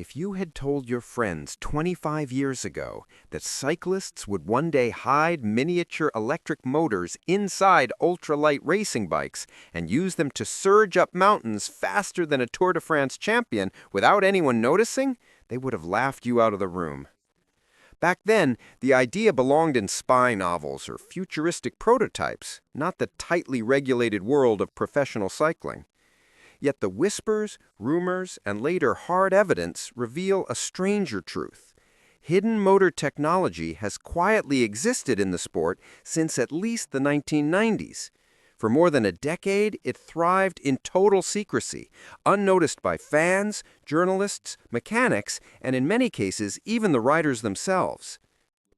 If you had told your friends 25 years ago that cyclists would one day hide miniature electric motors inside ultralight racing bikes and use them to surge up mountains faster than a Tour de France champion without anyone noticing, they would have laughed you out of the room. Back then, the idea belonged in spy novels or futuristic prototypes, not the tightly regulated world of professional cycling. Yet the whispers, rumors, and later hard evidence reveal a stranger truth. Hidden motor technology has quietly existed in the sport since at least the 1990s. For more than a decade, it thrived in total secrecy, unnoticed by fans, journalists, mechanics, and in many cases, even the riders themselves.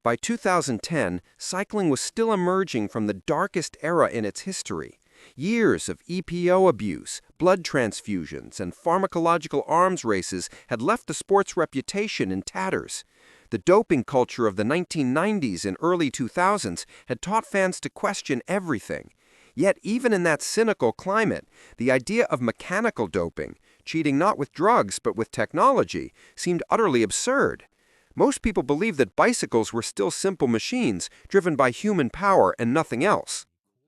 By 2010, cycling was still emerging from the darkest era in its history. Years of EPO abuse, blood transfusions, and pharmacological arms races had left the sport's reputation in tatters. The doping culture of the 1990s and early 2000s had taught fans to question everything. Yet even in that cynical climate, the idea of mechanical doping, cheating not with drugs but with technology, seemed utterly absurd. Most people believed that bicycles were still simple machines driven by human power and nothing else.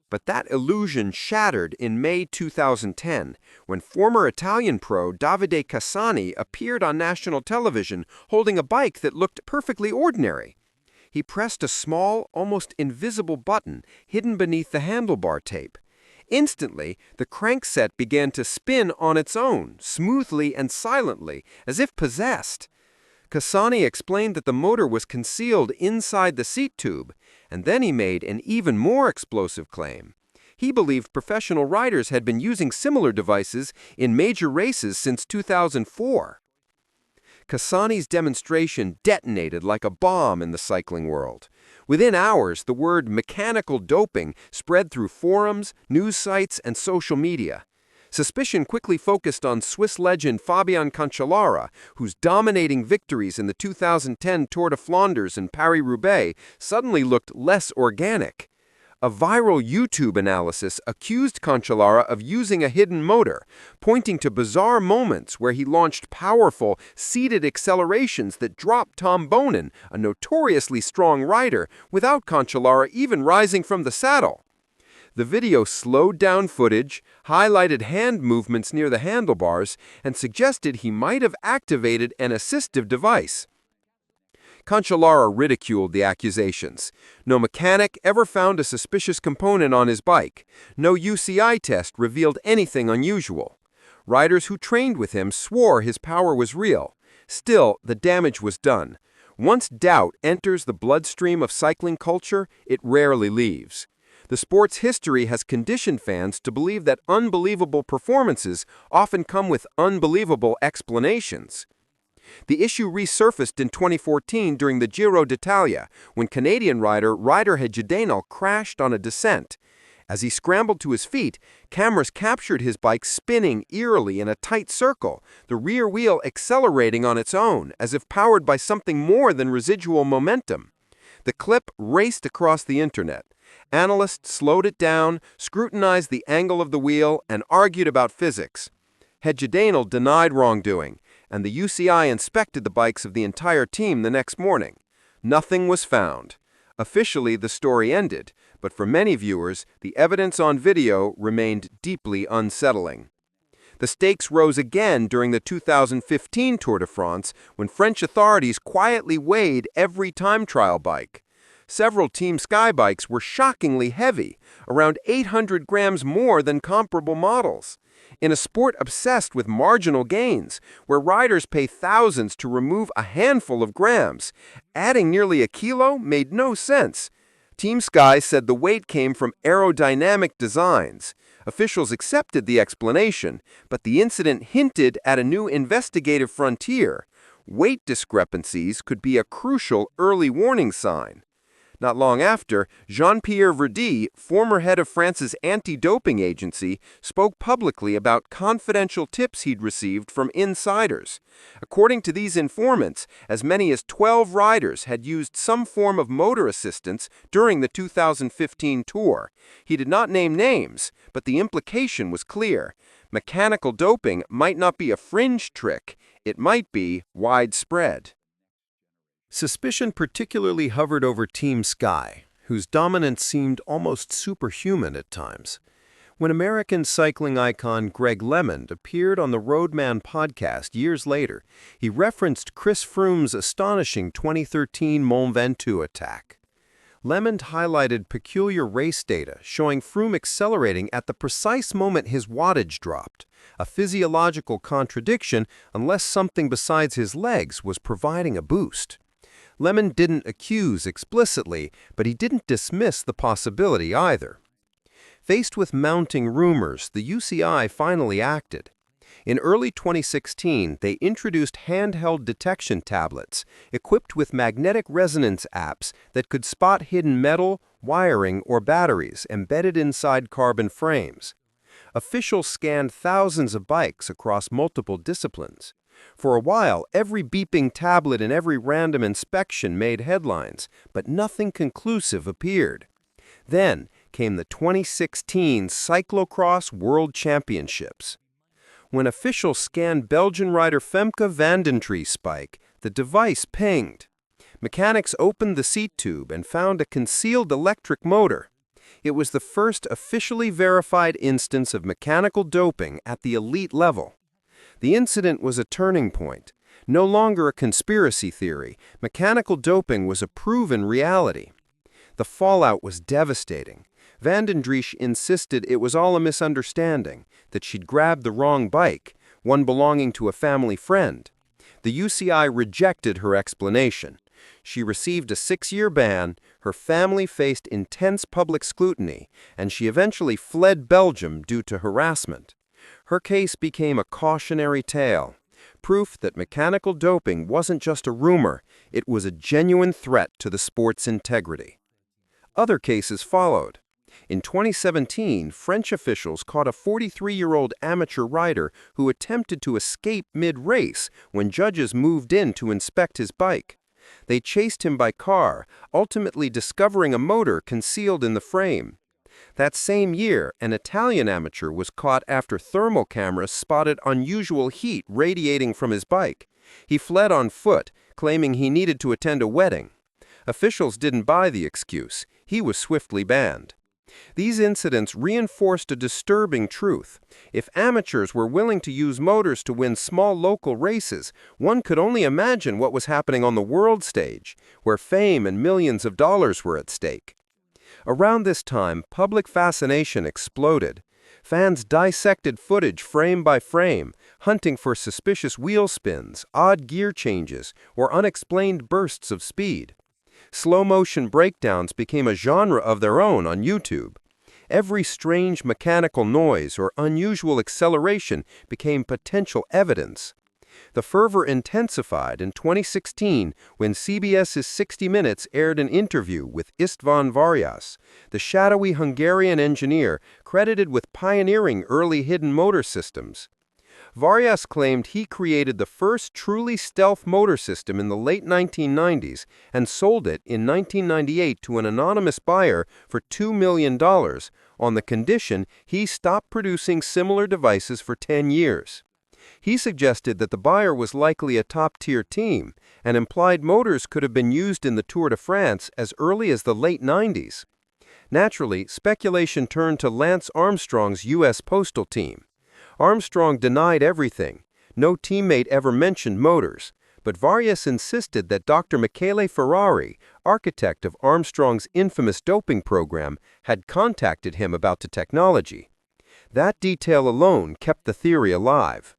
But that illusion shattered in May 2010, when former Italian pro Davide Cassani appeared on national television holding a bike that looked perfectly ordinary. He pressed a small, almost invisible button hidden beneath the handlebar tape. Instantly, the crankset began to spin on its own, smoothly and silently, as if possessed. Cassani explained that the motor was concealed inside the seat tube, and then he made an even more explosive claim. He believed professional riders had been using similar devices in major races since 2004. Cassani's demonstration detonated like a bomb in the cycling world. Within hours, the word mechanical doping spread through forums, news sites, and social media. Suspicion quickly focused on Swiss legend Fabian Cancellara, whose dominating victories in the 2010 Tour de Flanders and Paris-Roubaix suddenly looked less organic. A viral YouTube analysis accused Cancellara of using a hidden motor, pointing to bizarre moments where he launched powerful, seated accelerations that dropped Tom Bonin, a notoriously strong rider, without Cancellara even rising from the saddle. The video slowed down footage, highlighted hand movements near the handlebars, and suggested he might have activated an assistive device. Cancellara ridiculed the accusations. No mechanic ever found a suspicious component on his bike. No UCI test revealed anything unusual. Riders who trained with him swore his power was real. Still, the damage was done. Once doubt enters the bloodstream of cycling culture, it rarely leaves. The sport's history has conditioned fans to believe that unbelievable performances often come with unbelievable explanations. The issue resurfaced in 2014 during the Giro d'Italia, when Canadian rider Ryder Hejjedinal crashed on a descent. As he scrambled to his feet, cameras captured his bike spinning eerily in a tight circle, the rear wheel accelerating on its own, as if powered by something more than residual momentum. The clip raced across the internet. Analysts slowed it down, scrutinized the angle of the wheel, and argued about physics. Hejjedinal denied wrongdoing, and the UCI inspected the bikes of the entire team the next morning. Nothing was found. Officially, the story ended, but for many viewers, the evidence on video remained deeply unsettling. The stakes rose again during the 2015 Tour de France, when French authorities quietly weighed every time trial bike. Several Team Sky bikes were shockingly heavy, around 800 grams more than comparable models. In a sport obsessed with marginal gains, where riders pay thousands to remove a handful of grams, adding nearly a kilo made no sense. Team Sky said the weight came from aerodynamic designs. Officials accepted the explanation, but the incident hinted at a new investigative frontier. Weight discrepancies could be a crucial early warning sign. Not long after, Jean-Pierre Verdy, former head of France's anti-doping agency, spoke publicly about confidential tips he'd received from insiders. According to these informants, as many as 12 riders had used some form of motor assistance during the 2015 tour. He did not name names, but the implication was clear. Mechanical doping might not be a fringe trick, it might be widespread. Suspicion particularly hovered over Team Sky, whose dominance seemed almost superhuman at times. When American cycling icon Greg LeMond appeared on the Roadman podcast years later, he referenced Chris Froome's astonishing 2013 Mont Ventoux attack. LeMond highlighted peculiar race data showing Froome accelerating at the precise moment his wattage dropped, a physiological contradiction unless something besides his legs was providing a boost. LeMond didn't accuse explicitly, but he didn't dismiss the possibility either. Faced with mounting rumors, the UCI finally acted. In early 2016, they introduced handheld detection tablets equipped with magnetic resonance apps that could spot hidden metal, wiring, or batteries embedded inside carbon frames. Officials scanned thousands of bikes across multiple disciplines. For a while, every beeping tablet and every random inspection made headlines, but nothing conclusive appeared. Then came the 2016 Cyclocross World Championships. When officials scanned Belgian rider Femke Vandentree's bike, the device pinged. Mechanics opened the seat tube and found a concealed electric motor. It was the first officially verified instance of mechanical doping at the elite level. The incident was a turning point. No longer a conspiracy theory, mechanical doping was a proven reality. The fallout was devastating. Vandendriesche insisted it was all a misunderstanding, that she'd grabbed the wrong bike, one belonging to a family friend. The UCI rejected her explanation. She received a 6-year ban, her family faced intense public scrutiny, and she eventually fled Belgium due to harassment. Her case became a cautionary tale, proof that mechanical doping wasn't just a rumor, it was a genuine threat to the sport's integrity. Other cases followed. In 2017, French officials caught a 43-year-old amateur rider who attempted to escape mid-race when judges moved in to inspect his bike. They chased him by car, ultimately discovering a motor concealed in the frame. That same year, an Italian amateur was caught after thermal cameras spotted unusual heat radiating from his bike. He fled on foot, claiming he needed to attend a wedding. Officials didn't buy the excuse. He was swiftly banned. These incidents reinforced a disturbing truth. If amateurs were willing to use motors to win small local races, one could only imagine what was happening on the world stage, where fame and millions of dollars were at stake. Around this time, public fascination exploded. Fans dissected footage frame by frame, hunting for suspicious wheel spins, odd gear changes, or unexplained bursts of speed. Slow-motion breakdowns became a genre of their own on YouTube. Every strange mechanical noise or unusual acceleration became potential evidence. The fervor intensified in 2016 when CBS's 60 Minutes aired an interview with István Varias, the shadowy Hungarian engineer credited with pioneering early hidden motor systems. Varias claimed he created the first truly stealth motor system in the late 1990s and sold it in 1998 to an anonymous buyer for $2 million on the condition he stopped producing similar devices for 10 years. He suggested that the buyer was likely a top-tier team and implied motors could have been used in the Tour de France as early as the late 90s. Naturally, speculation turned to Lance Armstrong's U.S. Postal team. Armstrong denied everything. No teammate ever mentioned motors, but Varias insisted that Dr. Michele Ferrari, architect of Armstrong's infamous doping program, had contacted him about the technology. That detail alone kept the theory alive.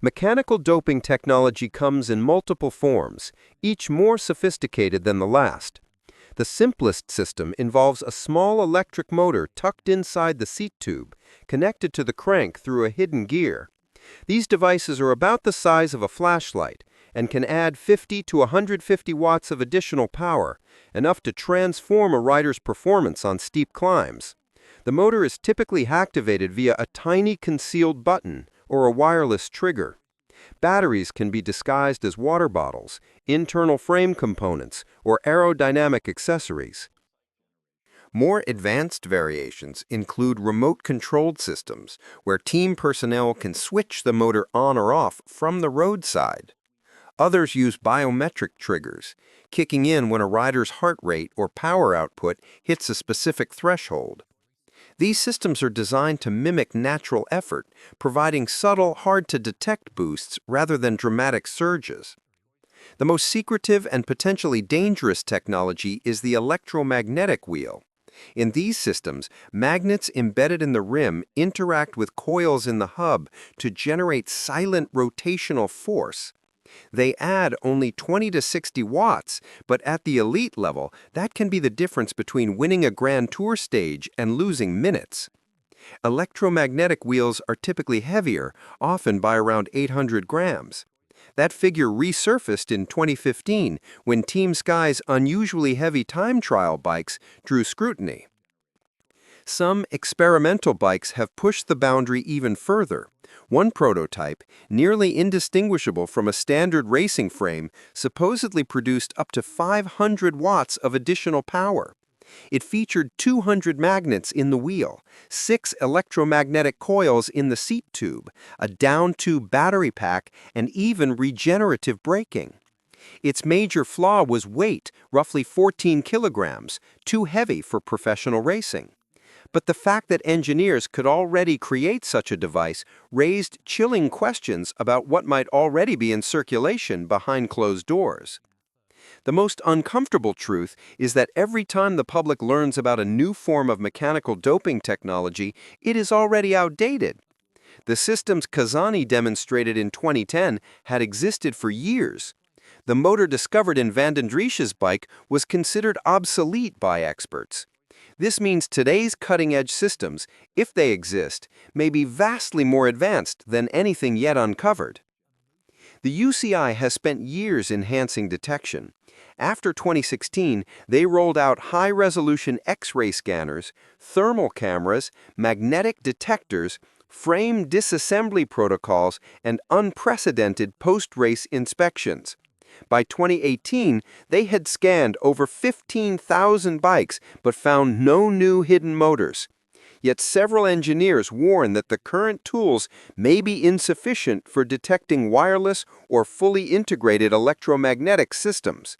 Mechanical doping technology comes in multiple forms, each more sophisticated than the last. The simplest system involves a small electric motor tucked inside the seat tube, connected to the crank through a hidden gear. These devices are about the size of a flashlight, and can add 50 to 150 watts of additional power, enough to transform a rider's performance on steep climbs. The motor is typically activated via a tiny concealed button or a wireless trigger. Batteries can be disguised as water bottles, internal frame components, or aerodynamic accessories. More advanced variations include remote-controlled systems, where team personnel can switch the motor on or off from the roadside. Others use biometric triggers, kicking in when a rider's heart rate or power output hits a specific threshold. These systems are designed to mimic natural effort, providing subtle, hard-to-detect boosts rather than dramatic surges. The most secretive and potentially dangerous technology is the electromagnetic wheel. In these systems, magnets embedded in the rim interact with coils in the hub to generate silent rotational force. They add only 20 to 60 watts, but at the elite level, that can be the difference between winning a Grand Tour stage and losing minutes. Electromagnetic wheels are typically heavier, often by around 800 grams. That figure resurfaced in 2015 when Team Sky's unusually heavy time trial bikes drew scrutiny. Some experimental bikes have pushed the boundary even further. One prototype, nearly indistinguishable from a standard racing frame, supposedly produced up to 500 watts of additional power. It featured 200 magnets in the wheel, 6 electromagnetic coils in the seat tube, a down-tube battery pack, and even regenerative braking. Its major flaw was weight, roughly 14 kilograms, too heavy for professional racing. But the fact that engineers could already create such a device raised chilling questions about what might already be in circulation behind closed doors. The most uncomfortable truth is that every time the public learns about a new form of mechanical doping technology, it is already outdated. The systems Kazani demonstrated in 2010 had existed for years. The motor discovered in Van den Driesch's bike was considered obsolete by experts. This means today's cutting-edge systems, if they exist, may be vastly more advanced than anything yet uncovered. The UCI has spent years enhancing detection. After 2016, they rolled out high-resolution X-ray scanners, thermal cameras, magnetic detectors, frame disassembly protocols, and unprecedented post-race inspections. By 2018, they had scanned over 15,000 bikes but found no new hidden motors. Yet several engineers warn that the current tools may be insufficient for detecting wireless or fully integrated electromagnetic systems.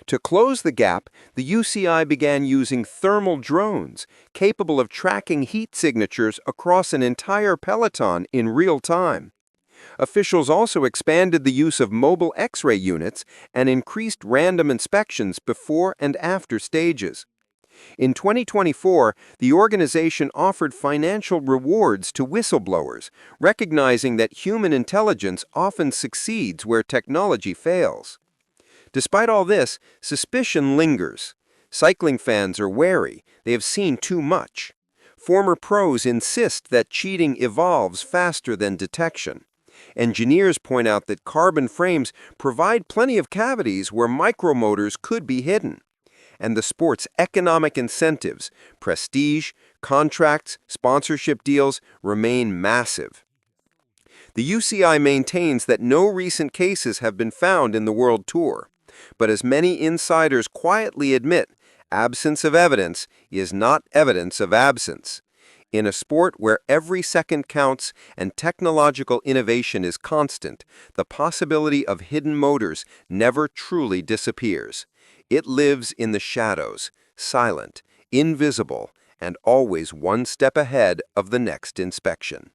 To close the gap, the UCI began using thermal drones, capable of tracking heat signatures across an entire peloton in real time. Officials also expanded the use of mobile X-ray units and increased random inspections before and after stages. In 2024, the organization offered financial rewards to whistleblowers, recognizing that human intelligence often succeeds where technology fails. Despite all this, suspicion lingers. Cycling fans are wary. They have seen too much. Former pros insist that cheating evolves faster than detection. Engineers point out that carbon frames provide plenty of cavities where micromotors could be hidden. And the sport's economic incentives, prestige, contracts, sponsorship deals remain massive. The UCI maintains that no recent cases have been found in the World Tour. But as many insiders quietly admit, absence of evidence is not evidence of absence. In a sport where every second counts and technological innovation is constant, the possibility of hidden motors never truly disappears. It lives in the shadows, silent, invisible, and always one step ahead of the next inspection.